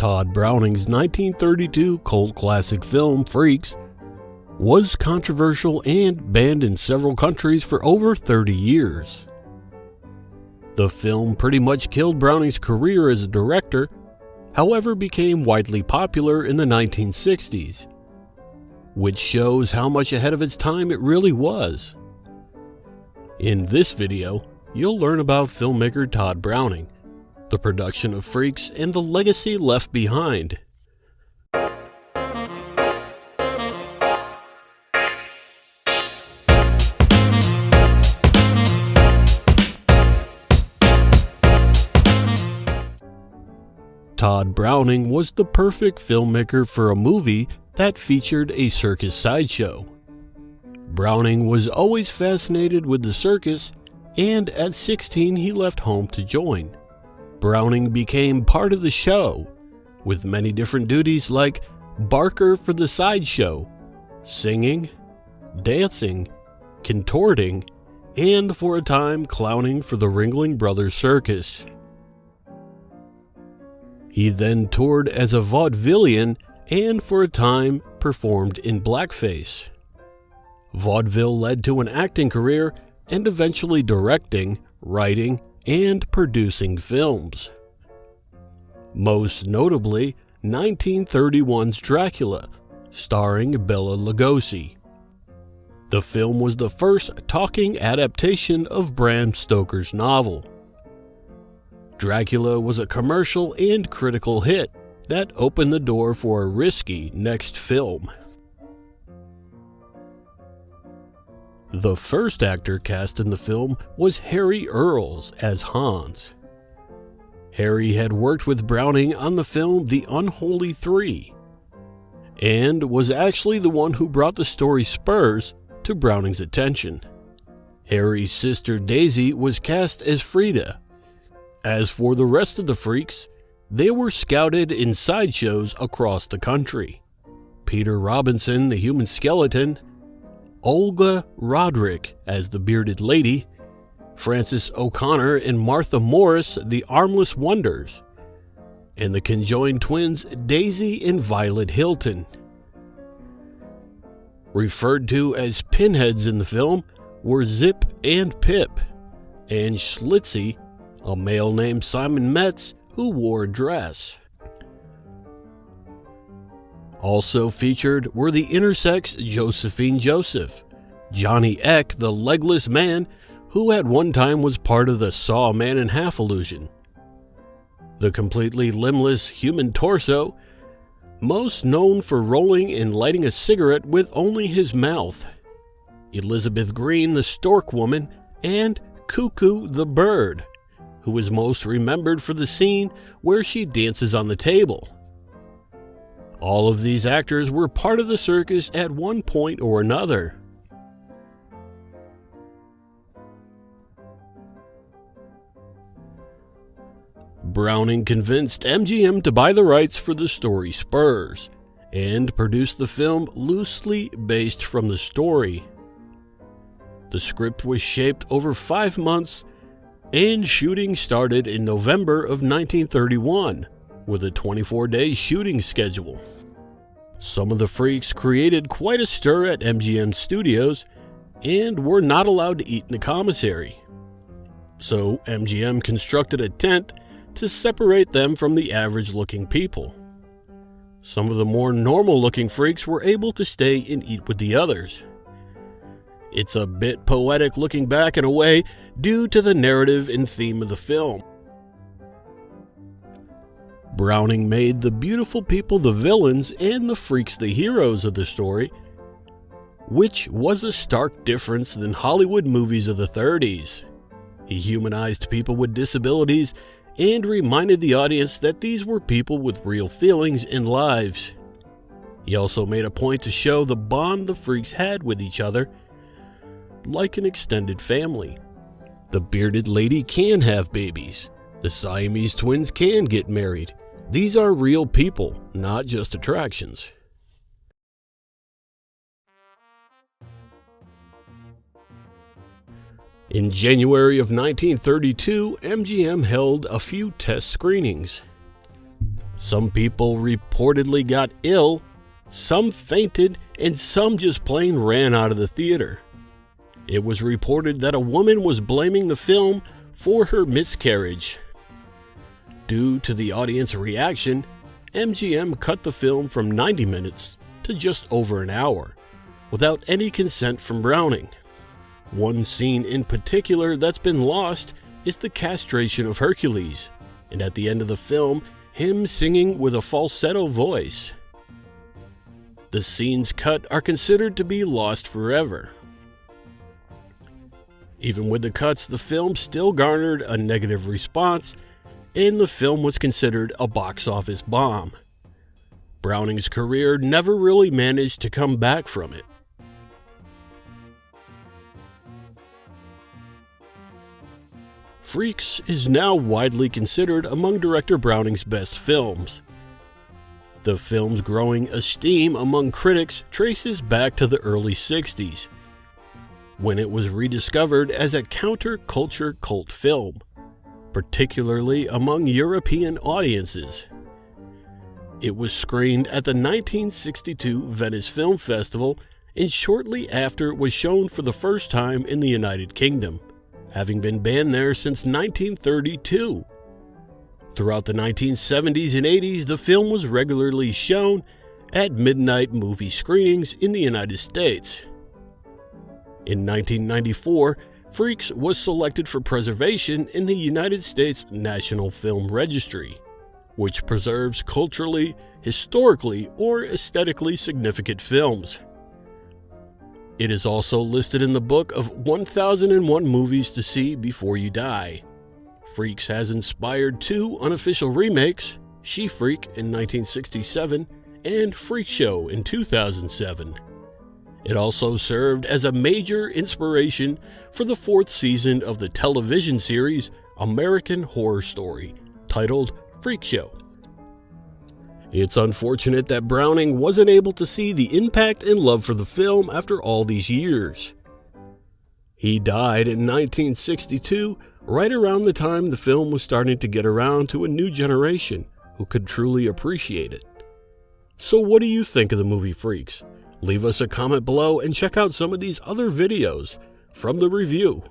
Tod Browning's 1932 cult classic film, Freaks, was controversial and banned in several countries for over 30 years. The film pretty much killed Browning's career as a director, however became widely popular in the 1960s, which shows how much ahead of its time it really was. In this video, you'll learn about filmmaker Tod Browning, the production of Freaks, and the legacy left behind. Tod Browning was the perfect filmmaker for a movie that featured a circus sideshow. Browning was always fascinated with the circus, and at 16 he left home to join. Browning became part of the show, with many different duties like barker for the sideshow, singing, dancing, contorting, and for a time clowning for the Ringling Brothers Circus. He then toured as a vaudevillian and for a time performed in blackface. Vaudeville led to an acting career and eventually directing, writing, and producing films. Most notably, 1931's Dracula, starring Bela Lugosi. The film was the first talking adaptation of Bram Stoker's novel. Dracula was a commercial and critical hit that opened the door for a risky next film. The first actor cast in the film was Harry Earls as Hans. Harry had worked with Browning on the film The Unholy Three, and was actually the one who brought the story Spurs to Browning's attention. Harry's sister Daisy was cast as Frida. As for the rest of the Freaks, they were scouted in sideshows across the country. Peter Robinson, the human skeleton, Olga Roderick as the bearded lady, Frances O'Connor and Martha Morris, the armless wonders, and the conjoined twins Daisy and Violet Hilton. Referred to as pinheads in the film were Zip and Pip, and Schlitzie, a male named Simon Metz who wore a dress. Also featured were the intersex Josephine Joseph, Johnny Eck, the legless man who at one time was part of the Saw Man in Half illusion, the completely limbless human torso, most known for rolling and lighting a cigarette with only his mouth, Elizabeth Green, the stork woman, and Cuckoo the bird, who is most remembered for the scene where she dances on the table. All of these actors were part of the circus at one point or another. Browning convinced MGM to buy the rights for the story Spurs, and produced the film loosely based from the story. The script was shaped over 5 months, and shooting started in November of 1931 with a 24-day shooting schedule. Some of the Freaks created quite a stir at MGM Studios and were not allowed to eat in the commissary. So MGM constructed a tent to separate them from the average-looking people. Some of the more normal-looking Freaks were able to stay and eat with the others. It's a bit poetic looking back in a way due to the narrative and theme of the film. Browning made the beautiful people the villains and the Freaks the heroes of the story, which was a stark difference than Hollywood movies of the 30s. He humanized people with disabilities and reminded the audience that these were people with real feelings and lives. He also made a point to show the bond the Freaks had with each other, like an extended family. The bearded lady can have babies. The Siamese twins can get married. These are real people, not just attractions. In January of 1932, MGM held a few test screenings. Some people reportedly got ill, some fainted, and some just plain ran out of the theater. It was reported that a woman was blaming the film for her miscarriage. Due to the audience reaction, MGM cut the film from 90 minutes to just over an hour, without any consent from Browning. One scene in particular that's been lost is the castration of Hercules, and at the end of the film, him singing with a falsetto voice. The scenes cut are considered to be lost forever. Even with the cuts, the film still garnered a negative response, and the film was considered a box office bomb. Browning's career never really managed to come back from it. Freaks is now widely considered among director Browning's best films. The film's growing esteem among critics traces back to the early 60s, when it was rediscovered as a counterculture cult film, particularly among European audiences. It was screened at the 1962 Venice Film Festival, and shortly after it was shown for the first time in the United Kingdom, having been banned there since 1932. Throughout the 1970s and 80s, the film was regularly shown at midnight movie screenings in the United States. In 1994, Freaks was selected for preservation in the United States National Film Registry, which preserves culturally, historically, or aesthetically significant films. It is also listed in the book of 1001 Movies to See Before You Die. Freaks has inspired two unofficial remakes, She-Freak in 1967 and Freak Show in 2007. It also served as a major inspiration for the fourth season of the television series American Horror Story, titled Freak Show. It's unfortunate that Browning wasn't able to see the impact and love for the film after all these years. He died in 1962, right around the time the film was starting to get around to a new generation who could truly appreciate it. So what do you think of the movie Freaks? Leave us a comment below and check out some of these other videos from the review.